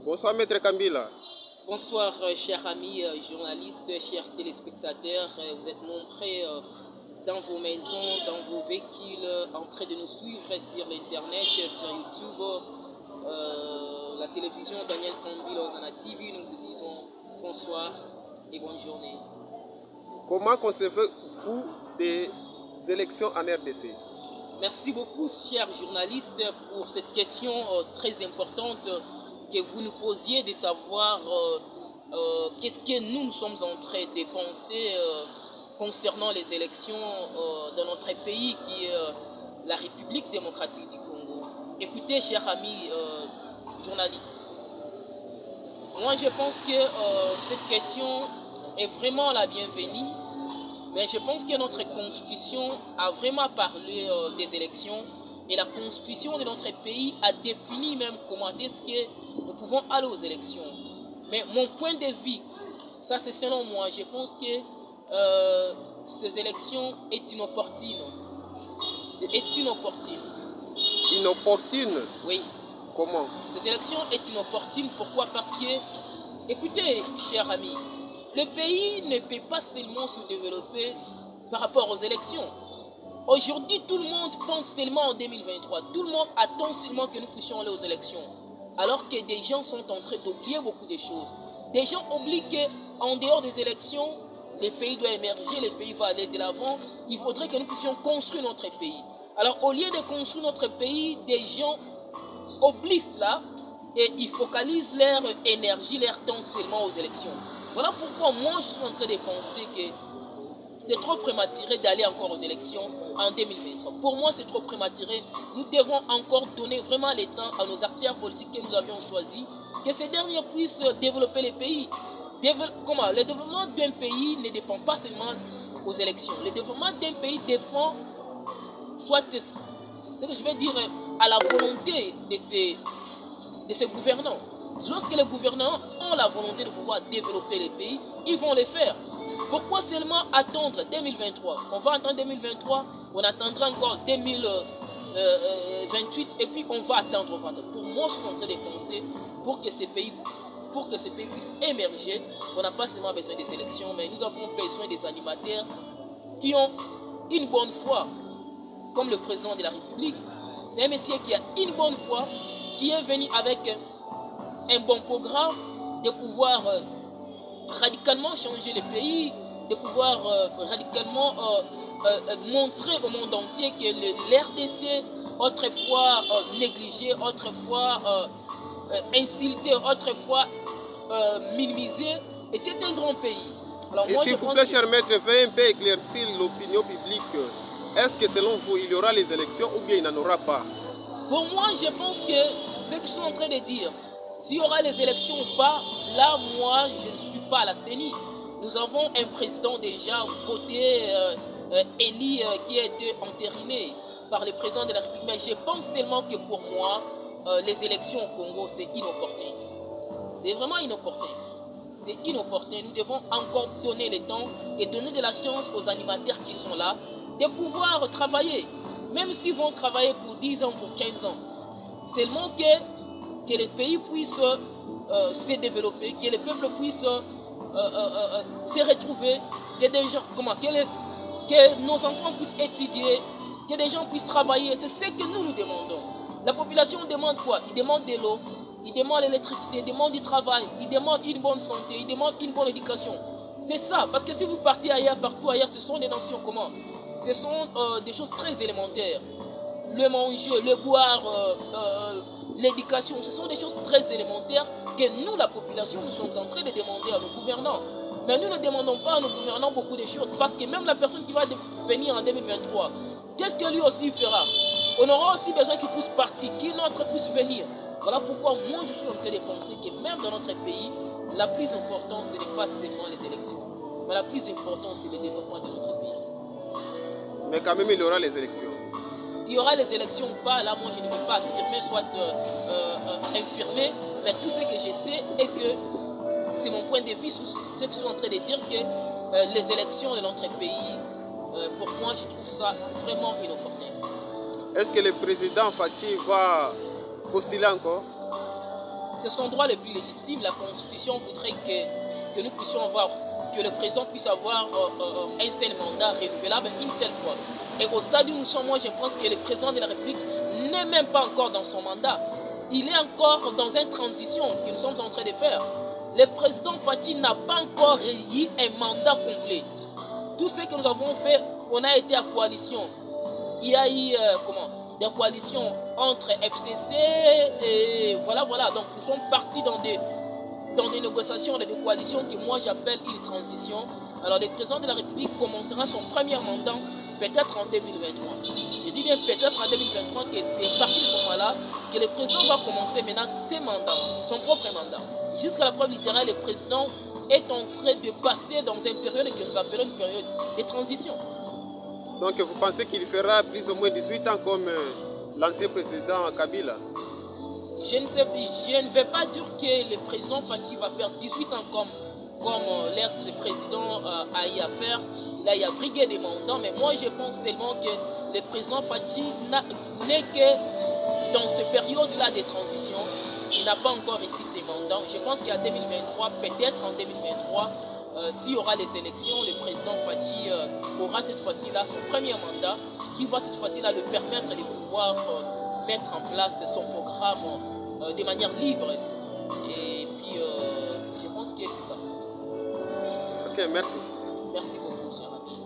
Bonsoir Maître Kambila. Bonsoir chers amis journalistes, chers téléspectateurs. Vous êtes nombreux dans vos maisons, dans vos véhicules, en train de nous suivre sur l'internet, sur YouTube, la télévision Daniel Kambila Ozana TV. Nous vous disons bonsoir et bonne journée. Comment concevez-vous des élections en RDC? Merci beaucoup chers journalistes pour cette question très importante que vous nous posiez, de savoir qu'est-ce que nous sommes en train de penser concernant les élections dans notre pays qui est la République démocratique du Congo. Écoutez, chers amis journalistes, moi je pense que cette question est vraiment la bienvenue, mais je pense que notre constitution a vraiment parlé des élections. Et la constitution de notre pays a défini même comment est-ce que nous pouvons aller aux élections. Mais mon point de vue, ça c'est selon moi, je pense que ces élections est inopportune. Est inopportune. Inopportune? Oui. Comment? Cette élection est inopportune. Pourquoi? Parce que, écoutez, chers amis, le pays ne peut pas seulement se développer par rapport aux élections. Aujourd'hui, tout le monde pense seulement en 2023. Tout le monde attend seulement que nous puissions aller aux élections. Alors que des gens sont en train d'oublier beaucoup de choses. Des gens oublient qu'en dehors des élections, le pays doit émerger, le pays va aller de l'avant. Il faudrait que nous puissions construire notre pays. Alors, au lieu de construire notre pays, des gens oublient cela et ils focalisent leur énergie, leur temps seulement aux élections. Voilà pourquoi moi, je suis en train de penser que c'est trop prématuré d'aller encore aux élections en 2023. Pour moi, c'est trop prématuré. Nous devons encore donner vraiment le temps à nos acteurs politiques que nous avions choisis, que ces derniers puissent développer les pays. Le développement d'un pays ne dépend pas seulement aux élections. Le développement d'un pays dépend, soit, ce que je vais dire, à la volonté de ses gouvernants. Lorsque les gouvernants ont la volonté de pouvoir développer les pays, ils vont le faire. Pourquoi seulement attendre 2023? On va attendre 2023, on attendra encore 2028 et puis on va attendre. Pour moi, je suis en train de penser pour que ces pays puissent émerger, on n'a pas seulement besoin des élections, mais nous avons besoin des animateurs qui ont une bonne foi, comme le président de la République. C'est un monsieur qui a une bonne foi, qui est venu avec un bon programme de pouvoir radicalement changer le pays, de pouvoir radicalement montrer au monde entier que l'RDC, autrefois négligé, autrefois insulté, autrefois minimisé, était un grand pays. Alors, et s'il vous plaît, cher maître, veuillez un peu éclaircir l'opinion publique. Est-ce que selon vous, il y aura les élections ou bien il n'en aura pas? Pour moi, je pense que ce que je suis en train de dire, s'il y aura les élections ou pas, là, moi, je ne suis pas à la CENI. Nous avons un président déjà voté, élu, qui a été entériné par le président de la République. Mais je pense seulement que pour moi, les élections au Congo, c'est inopportun. C'est vraiment inopportun. C'est inopportun. Nous devons encore donner le temps et donner de la chance aux animateurs qui sont là de pouvoir travailler. Même s'ils vont travailler pour 10 ans, pour 15 ans. Seulement que les pays puissent se développer, que les peuples puissent se retrouver, que nos enfants puissent étudier, que des gens puissent travailler. C'est ce que nous demandons. La population demande quoi? Ils demandent de l'eau, ils demandent l'électricité, ils demandent du travail, ils demandent une bonne santé, ils demandent une bonne éducation. C'est ça, parce que si vous partez ailleurs, partout ailleurs, ce sont des nations comment? Ce sont des choses très élémentaires. Le manger, le boire, l'éducation, ce sont des choses très élémentaires que nous, la population, nous sommes en train de demander à nos gouvernants. Mais nous ne demandons pas à nos gouvernants beaucoup de choses, parce que même la personne qui va venir en 2023, qu'est-ce que lui aussi fera? On aura aussi besoin qu'il puisse partir, qu'il puisse venir. Voilà pourquoi moi je suis en train de penser que même dans notre pays, la plus importante, ce n'est pas seulement les élections, mais la plus importante, c'est le développement de notre pays. Mais quand même, il y aura les élections. Il y aura les élections ou pas, là moi je ne peux pas affirmer, soit infirmer, mais tout ce que je sais est que c'est mon point de vue, ce que je suis en train de dire, que les élections de notre pays, pour moi je trouve ça vraiment inopportun. Est-ce que le président Fachi va postuler encore? c'est son droit le plus légitime. La Constitution voudrait que nous puissions avoir, que le président puisse avoir un seul mandat renouvelable une seule fois. Et au stade où nous sommes, moi je pense que le président de la République n'est même pas encore dans son mandat. Il est encore dans une transition que nous sommes en train de faire. Le président Fachi n'a pas encore eu un mandat complet. Tout ce que nous avons fait, on a été à coalition. Il y a eu des coalitions entre FCC et voilà. Donc nous sommes partis dans des négociations, des coalitions que moi j'appelle une transition. Alors le président de la République commencera son premier mandat peut-être en 2023. Je dis bien peut-être en 2023 que c'est parti de ce moment-là que le président va commencer maintenant ses mandats, son propre mandat. Jusqu'à la preuve littérale, le président est en train de passer dans une période que nous appelons une période de transition. Donc vous pensez qu'il fera plus ou moins 18 ans comme l'ancien président Kabila? Je ne vais pas dire que le président Fachi va faire 18 ans comme l'ex-président a eu à faire. Il a eu à briguer des mandats, mais moi je pense seulement que le président Fachi n'est que dans cette période-là de transition. Il n'a pas encore réussi ses mandats. Je pense qu'en 2023, peut-être en 2023, s'il y aura les élections, le président Fachi aura cette fois-ci-là son premier mandat qui va cette fois-ci-là lui permettre de pouvoir mettre en place son programme de manière libre. Et puis, je pense que c'est ça. Ok, merci. Merci beaucoup, cher ami.